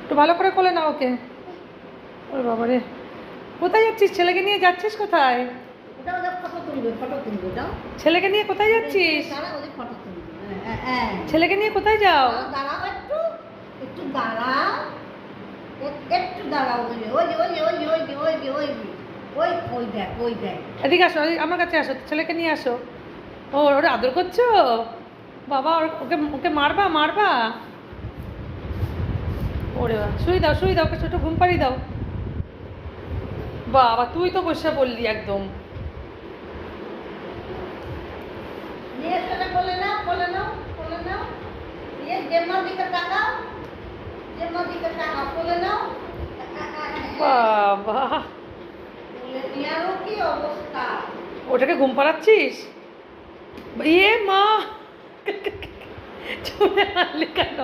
একটু ভালো করে কোলে না ওকে। ওরে বাবা রে, কোথায় যাচ্ছিস? ছেলেকে নিয়ে যাচ্ছিস কোথায়? ছেলেকে নিয়ে কোথায় যাচ্ছিস? ছেলেকে নিয়ে কোথায় যাও? দাঁড়াও একটু, একটু দাঁড়াও, একটু দাঁড়াও। ওই দেখ, ওই দেখ। এদিকে আসো, আমার কাছে আসো, ছেলেকে নিয়ে আসো। ও ওরে আদর করছো বাবা? ওকে ওকে মারবা মারবা? ওরে শুই দাও শুই দাও, ওকে ছোট ঘুম পাড়িয়ে দাও। বাবা তুই তো বসে বললি একদম। নিয়ে এসে বলে নাও, বলে নাও, বলে নাও। নিয়ে জেম্মার দিকে তাকাও, জেম্মার দিকে তাকাও, বলে নাও। বাবা বলে নিয়ারও কি অবস্থা? ওটাকে ঘুম পাড়াচ্ছিস? ইয়ে মা চলে আনলি কেন?